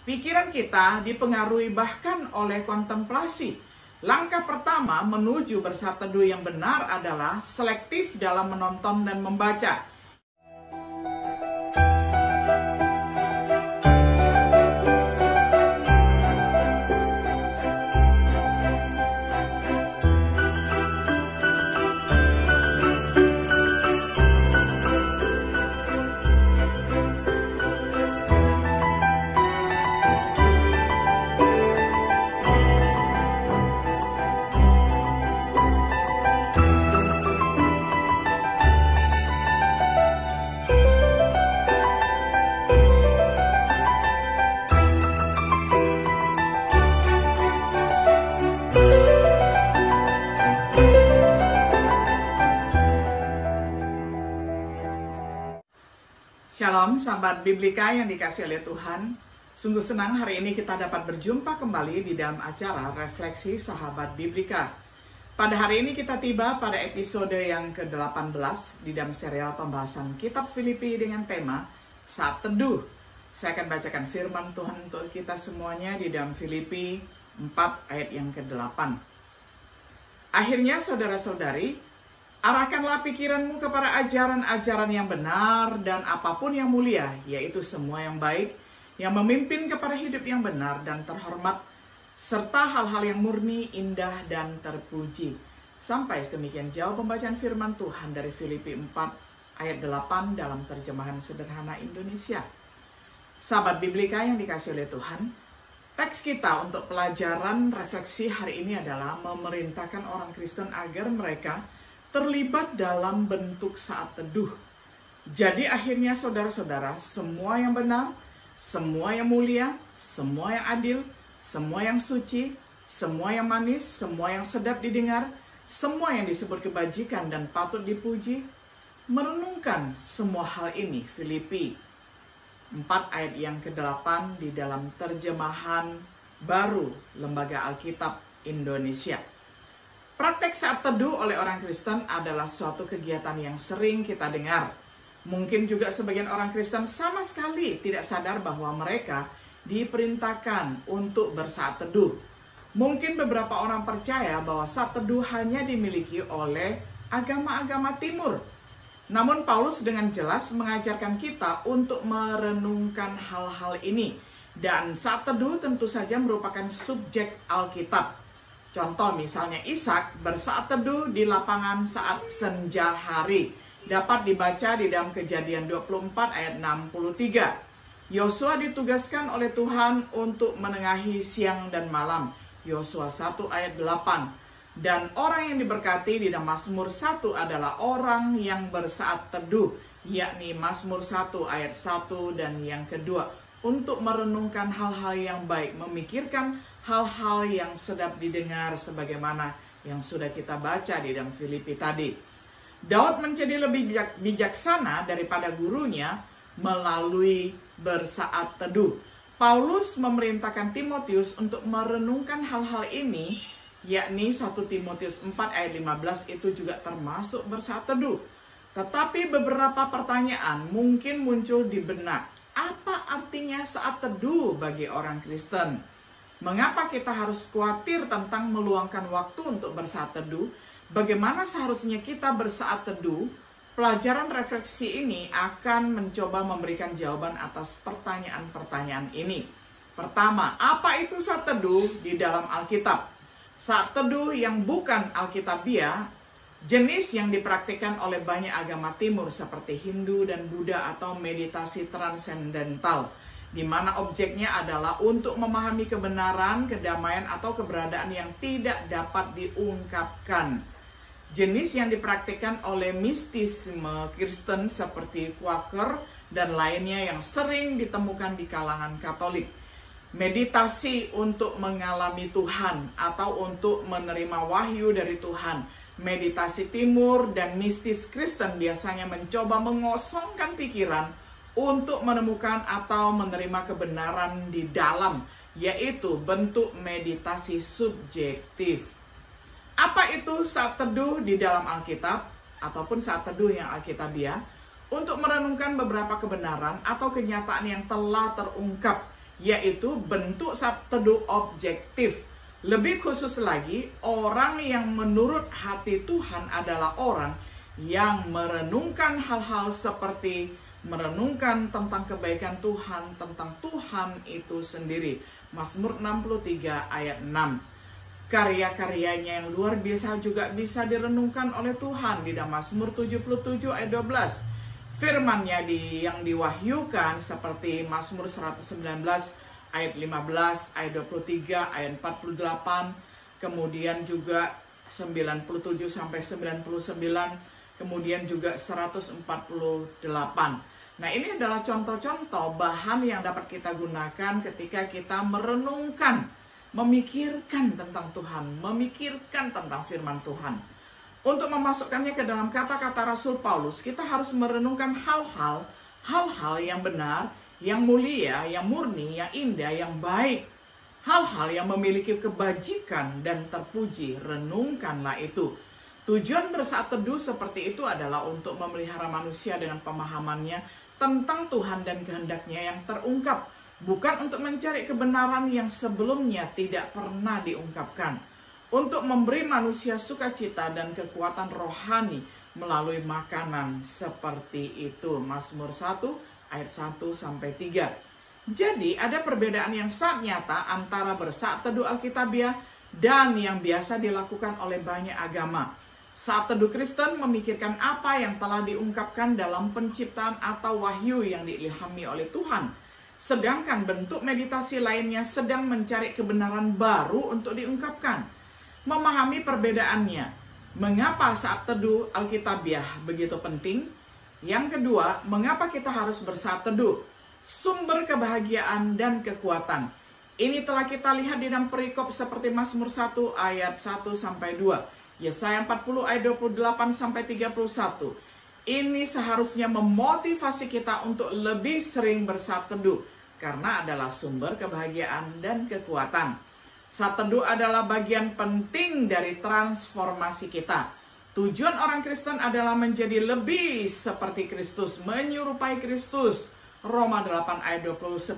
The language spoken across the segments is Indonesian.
Pikiran kita dipengaruhi bahkan oleh kontemplasi. Langkah pertama menuju bersaat teduh yang benar adalah selektif dalam menonton dan membaca. Shalom sahabat Biblika yang dikasihi oleh Tuhan. Sungguh senang hari ini kita dapat berjumpa kembali di dalam acara Refleksi Sahabat Biblika. Pada hari ini kita tiba pada episode yang ke-18 di dalam serial pembahasan kitab Filipi dengan tema Saat Teduh. Saya akan bacakan firman Tuhan untuk kita semuanya di dalam Filipi 4 ayat yang ke-8. Akhirnya saudara-saudari, arahkanlah pikiranmu kepada ajaran-ajaran yang benar dan apapun yang mulia, yaitu semua yang baik, yang memimpin kepada hidup yang benar dan terhormat, serta hal-hal yang murni, indah, dan terpuji. Sampai sedemikian jauh pembacaan firman Tuhan dari Filipi 4 ayat 8 dalam terjemahan sederhana Indonesia. Sahabat Biblika yang dikasihi oleh Tuhan, teks kita untuk pelajaran refleksi hari ini adalah memerintahkan orang Kristen agar mereka terlibat dalam bentuk saat teduh. Jadi akhirnya saudara-saudara, semua yang benar, semua yang mulia, semua yang adil, semua yang suci, semua yang manis, semua yang sedap didengar, semua yang disebut kebajikan dan patut dipuji, merenungkan semua hal ini. Filipi 4 ayat yang ke-8 di dalam terjemahan baru Lembaga Alkitab Indonesia. Praktek saat teduh oleh orang Kristen adalah suatu kegiatan yang sering kita dengar. Mungkin juga sebagian orang Kristen sama sekali tidak sadar bahwa mereka diperintahkan untuk bersaat teduh. Mungkin beberapa orang percaya bahwa saat teduh hanya dimiliki oleh agama-agama timur. Namun Paulus dengan jelas mengajarkan kita untuk merenungkan hal-hal ini. Dan saat teduh tentu saja merupakan subjek Alkitab. Contoh misalnya Ishak bersaat teduh di lapangan saat senja hari. Dapat dibaca di dalam Kejadian 24 ayat 63. Yosua ditugaskan oleh Tuhan untuk menengahi siang dan malam. Yosua 1 ayat 8. Dan orang yang diberkati di dalam Mazmur 1 adalah orang yang bersaat teduh, yakni Mazmur 1 ayat 1 dan yang kedua. Untuk merenungkan hal-hal yang baik, memikirkan hal-hal yang sedap didengar sebagaimana yang sudah kita baca di dalam Filipi tadi. Daud menjadi lebih bijaksana daripada gurunya melalui bersaat teduh. Paulus memerintahkan Timotius untuk merenungkan hal-hal ini, yakni 1 Timotius 4 ayat 15 itu juga termasuk bersaat teduh. Tetapi beberapa pertanyaan mungkin muncul di benak. Apa artinya saat teduh bagi orang Kristen? Mengapa kita harus khawatir tentang meluangkan waktu untuk bersaat teduh? Bagaimana seharusnya kita bersaat teduh? Pelajaran refleksi ini akan mencoba memberikan jawaban atas pertanyaan-pertanyaan ini. Pertama, apa itu saat teduh di dalam Alkitab? Saat teduh yang bukan Alkitabiah, jenis yang dipraktikkan oleh banyak agama timur seperti Hindu dan Buddha atau meditasi transendental, di mana objeknya adalah untuk memahami kebenaran, kedamaian, atau keberadaan yang tidak dapat diungkapkan. Jenis yang dipraktikkan oleh mistisme Kristen seperti Quaker dan lainnya yang sering ditemukan di kalangan Katolik. Meditasi untuk mengalami Tuhan atau untuk menerima wahyu dari Tuhan. Meditasi timur dan mistis Kristen biasanya mencoba mengosongkan pikiran untuk menemukan atau menerima kebenaran di dalam, yaitu bentuk meditasi subjektif. Apa itu saat teduh di dalam Alkitab ataupun saat teduh yang Alkitabiah? Untuk merenungkan beberapa kebenaran atau kenyataan yang telah terungkap yaitu bentuk saat teduh objektif. Lebih khusus lagi, orang yang menurut hati Tuhan adalah orang yang merenungkan hal-hal seperti merenungkan tentang kebaikan Tuhan, tentang Tuhan itu sendiri. Mazmur 63 ayat 6. Karya-karyanya yang luar biasa juga bisa direnungkan oleh Tuhan di dalam Mazmur 77 ayat 12. Firman-Nya yang diwahyukan seperti Mazmur 119 ayat 15, ayat 23, ayat 48, kemudian juga 97 sampai 99, kemudian juga 148. Nah, ini adalah contoh-contoh bahan yang dapat kita gunakan ketika kita merenungkan, memikirkan tentang Tuhan, memikirkan tentang firman Tuhan. Untuk memasukkannya ke dalam kata-kata Rasul Paulus, kita harus merenungkan hal-hal yang benar, yang mulia, yang murni, yang indah, yang baik. Hal-hal yang memiliki kebajikan dan terpuji, renungkanlah itu. Tujuan bersaat teduh seperti itu adalah untuk memelihara manusia dengan pemahamannya tentang Tuhan dan kehendaknya yang terungkap, bukan untuk mencari kebenaran yang sebelumnya tidak pernah diungkapkan, untuk memberi manusia sukacita dan kekuatan rohani melalui makanan seperti itu. Mazmur 1 ayat 1 sampai 3. Jadi ada perbedaan yang sangat nyata antara bersaat teduh Alkitabiah dan yang biasa dilakukan oleh banyak agama. Saat teduh Kristen memikirkan apa yang telah diungkapkan dalam penciptaan atau wahyu yang diilhami oleh Tuhan. Sedangkan bentuk meditasi lainnya sedang mencari kebenaran baru untuk diungkapkan. Memahami perbedaannya. Mengapa saat teduh Alkitabiah begitu penting? Yang kedua, mengapa kita harus bersaat teduh? Sumber kebahagiaan dan kekuatan. Ini telah kita lihat di dalam perikop seperti Mazmur 1 ayat 1 sampai 2. Yesaya 40 ayat 28 sampai 31. Ini seharusnya memotivasi kita untuk lebih sering bersaat teduh karena adalah sumber kebahagiaan dan kekuatan. Saat teduh adalah bagian penting dari transformasi kita. Tujuan orang Kristen adalah menjadi lebih seperti Kristus, menyerupai Kristus. Roma 8 ayat 29.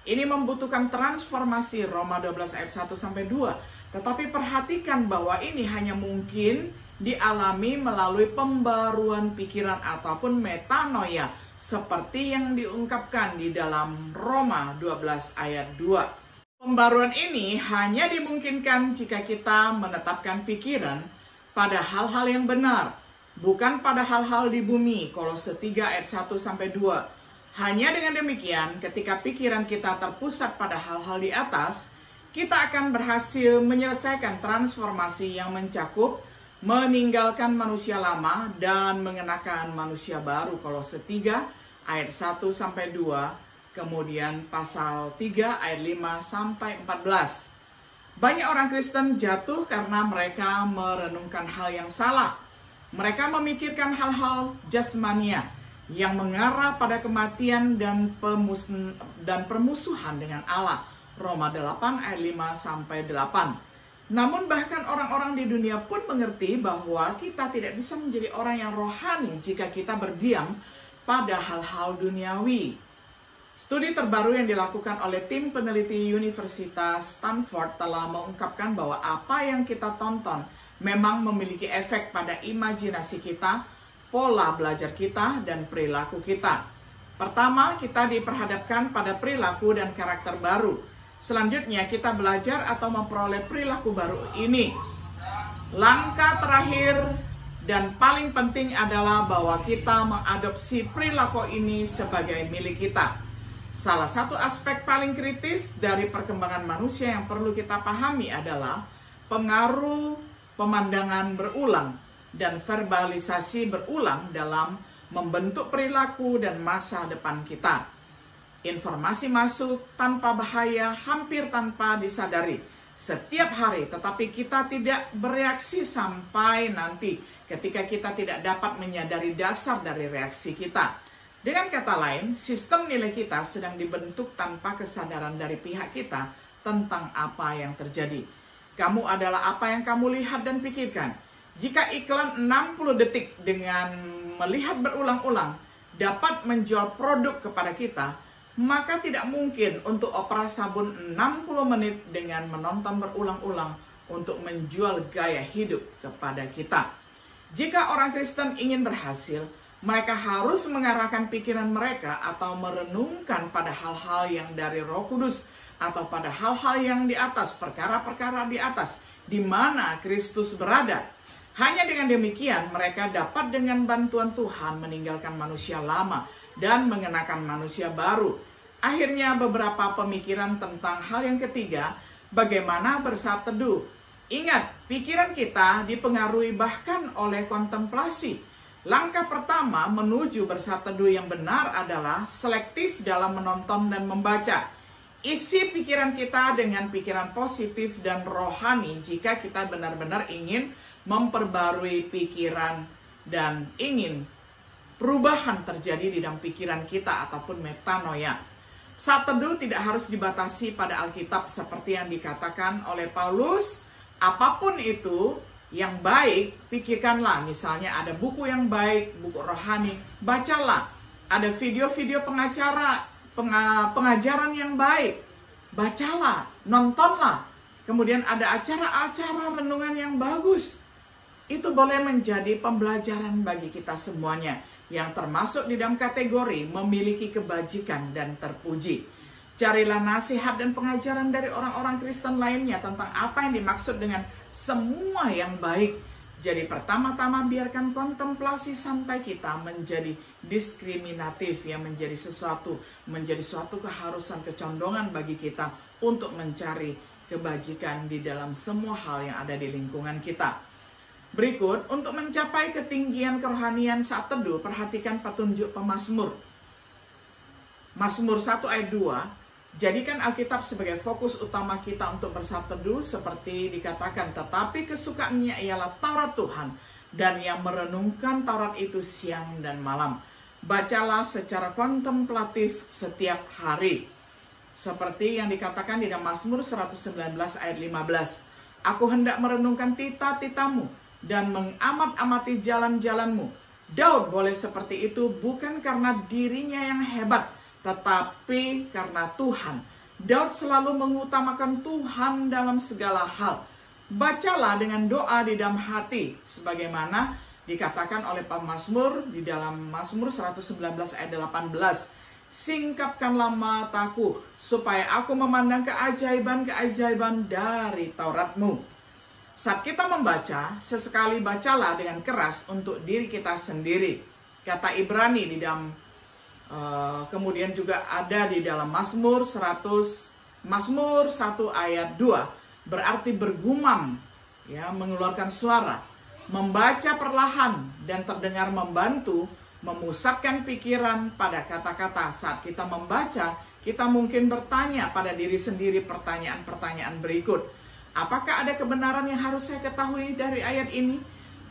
Ini membutuhkan transformasi, Roma 12 ayat 1 sampai 2. Tetapi perhatikan bahwa ini hanya mungkin dialami melalui pembaruan pikiran ataupun metanoia, seperti yang diungkapkan di dalam Roma 12 ayat 2. Pembaruan ini hanya dimungkinkan jika kita menetapkan pikiran pada hal-hal yang benar, bukan pada hal-hal di bumi, Kolose 3 ayat 1 sampai 2. Hanya dengan demikian, ketika pikiran kita terpusat pada hal-hal di atas, kita akan berhasil menyelesaikan transformasi yang mencakup meninggalkan manusia lama dan mengenakan manusia baru. Kolose 3 ayat 1 sampai 2, kemudian pasal 3 ayat 5 sampai 14. Banyak orang Kristen jatuh karena mereka merenungkan hal yang salah. Mereka memikirkan hal-hal jasmania yang mengarah pada kematian dan permusuhan dengan Allah. Roma 8 ayat 5 sampai 8. Namun bahkan orang-orang di dunia pun mengerti bahwa kita tidak bisa menjadi orang yang rohani jika kita berdiam pada hal-hal duniawi. Studi terbaru yang dilakukan oleh tim peneliti Universitas Stanford telah mengungkapkan bahwa apa yang kita tonton memang memiliki efek pada imajinasi kita, pola belajar kita, dan perilaku kita. Pertama, kita diperhadapkan pada perilaku dan karakter baru. Selanjutnya kita belajar atau memperoleh perilaku baru ini. Langkah terakhir dan paling penting adalah bahwa kita mengadopsi perilaku ini sebagai milik kita. Salah satu aspek paling kritis dari perkembangan manusia yang perlu kita pahami adalah pengaruh pemandangan berulang dan verbalisasi berulang dalam membentuk perilaku dan masa depan kita. Informasi masuk tanpa bahaya, hampir tanpa disadari setiap hari, tetapi kita tidak bereaksi sampai nanti ketika kita tidak dapat menyadari dasar dari reaksi kita. Dengan kata lain, sistem nilai kita sedang dibentuk tanpa kesadaran dari pihak kita tentang apa yang terjadi. Kamu adalah apa yang kamu lihat dan pikirkan. Jika iklan 60 detik dengan melihat berulang-ulang dapat menjual produk kepada kita, maka tidak mungkin untuk opera sabun 60 menit dengan menonton berulang-ulang untuk menjual gaya hidup kepada kita. Jika orang Kristen ingin berhasil, mereka harus mengarahkan pikiran mereka atau merenungkan pada hal-hal yang dari Roh Kudus atau pada hal-hal yang di atas, perkara-perkara di atas, di mana Kristus berada. Hanya dengan demikian mereka dapat dengan bantuan Tuhan meninggalkan manusia lama dan mengenakan manusia baru. Akhirnya beberapa pemikiran tentang hal yang ketiga, bagaimana bersaat teduh. Ingat, pikiran kita dipengaruhi bahkan oleh kontemplasi. Langkah pertama menuju bersaat teduh yang benar adalah selektif dalam menonton dan membaca. Isi pikiran kita dengan pikiran positif dan rohani jika kita benar-benar ingin memperbarui pikiran dan ingin perubahan terjadi di dalam pikiran kita ataupun metanoia. Saat teduh tidak harus dibatasi pada Alkitab seperti yang dikatakan oleh Paulus. Apapun itu yang baik, pikirkanlah. Misalnya ada buku yang baik, buku rohani, bacalah. Ada video-video pengajaran yang baik, bacalah, nontonlah. Kemudian ada acara-acara renungan yang bagus. Itu boleh menjadi pembelajaran bagi kita semuanya, yang termasuk di dalam kategori memiliki kebajikan dan terpuji. Carilah nasihat dan pengajaran dari orang-orang Kristen lainnya tentang apa yang dimaksud dengan semua yang baik. Jadi pertama-tama biarkan kontemplasi santai kita menjadi diskriminatif, yang menjadi suatu keharusan, kecondongan bagi kita untuk mencari kebajikan di dalam semua hal yang ada di lingkungan kita. Berikut, untuk mencapai ketinggian kerohanian saat teduh, perhatikan petunjuk pemazmur. Mazmur 1 ayat 2, jadikan Alkitab sebagai fokus utama kita untuk bersaat teduh seperti dikatakan, tetapi kesukaannya ialah Taurat Tuhan, dan yang merenungkan Taurat itu siang dan malam. Bacalah secara kontemplatif setiap hari. Seperti yang dikatakan di dalam Mazmur 119 ayat 15, aku hendak merenungkan tita-titamu dan mengamat-amati jalan-jalanmu. Daud boleh seperti itu bukan karena dirinya yang hebat, tetapi karena Tuhan. Daud selalu mengutamakan Tuhan dalam segala hal. Bacalah dengan doa di dalam hati, sebagaimana dikatakan oleh pemazmur di dalam Mazmur 119 ayat 18. Singkapkanlah mataku, supaya aku memandang keajaiban-keajaiban dari Tauratmu. Saat kita membaca, sesekali bacalah dengan keras untuk diri kita sendiri. Kata Ibrani di dalam kemudian juga ada di dalam Mazmur 1 ayat 2, berarti bergumam, ya, mengeluarkan suara, membaca perlahan dan terdengar membantu memusatkan pikiran pada kata-kata. Saat kita membaca, kita mungkin bertanya pada diri sendiri pertanyaan-pertanyaan berikut. Apakah ada kebenaran yang harus saya ketahui dari ayat ini?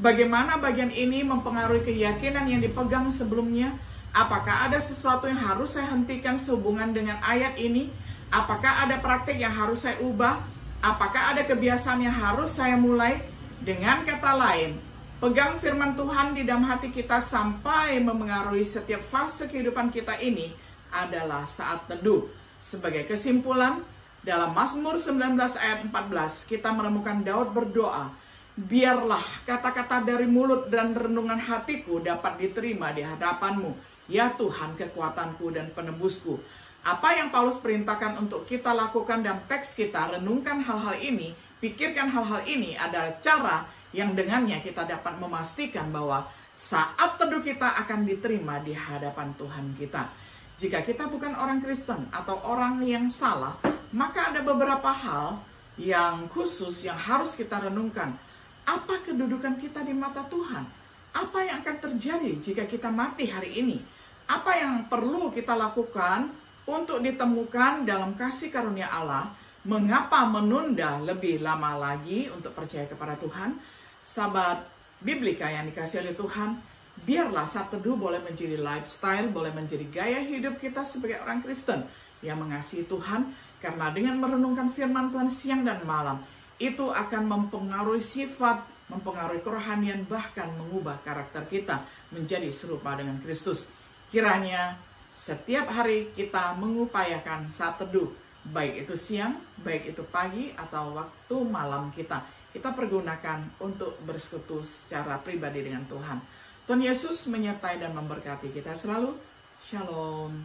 Bagaimana bagian ini mempengaruhi keyakinan yang dipegang sebelumnya? Apakah ada sesuatu yang harus saya hentikan sehubungan dengan ayat ini? Apakah ada praktik yang harus saya ubah? Apakah ada kebiasaan yang harus saya mulai? Dengan kata lain, pegang firman Tuhan di dalam hati kita sampai memengaruhi setiap fase kehidupan kita ini adalah saat teduh. Sebagai kesimpulan, dalam Mazmur 19 ayat 14, kita menemukan Daud berdoa, biarlah kata-kata dari mulut dan renungan hatiku dapat diterima di hadapanmu, ya Tuhan kekuatanku dan penebusku. Apa yang Paulus perintahkan untuk kita lakukan dalam teks kita, renungkan hal-hal ini, pikirkan hal-hal ini, adalah cara yang dengannya kita dapat memastikan bahwa saat teduh kita akan diterima di hadapan Tuhan kita. Jika kita bukan orang Kristen atau orang yang salah, maka ada beberapa hal yang khusus yang harus kita renungkan. Apa kedudukan kita di mata Tuhan? Apa yang akan terjadi jika kita mati hari ini? Apa yang perlu kita lakukan untuk ditemukan dalam kasih karunia Allah? Mengapa menunda lebih lama lagi untuk percaya kepada Tuhan? Sahabat Biblika yang dikasihi oleh Tuhan, biarlah saat teduh boleh menjadi lifestyle, boleh menjadi gaya hidup kita sebagai orang Kristen yang mengasihi Tuhan. Karena dengan merenungkan firman Tuhan siang dan malam, itu akan mempengaruhi sifat, mempengaruhi kerohanian, bahkan mengubah karakter kita menjadi serupa dengan Kristus. Kiranya setiap hari kita mengupayakan saat teduh, baik itu siang, baik itu pagi, atau waktu malam kita pergunakan untuk bersekutu secara pribadi dengan Tuhan. Tuhan Yesus menyertai dan memberkati kita selalu. Shalom.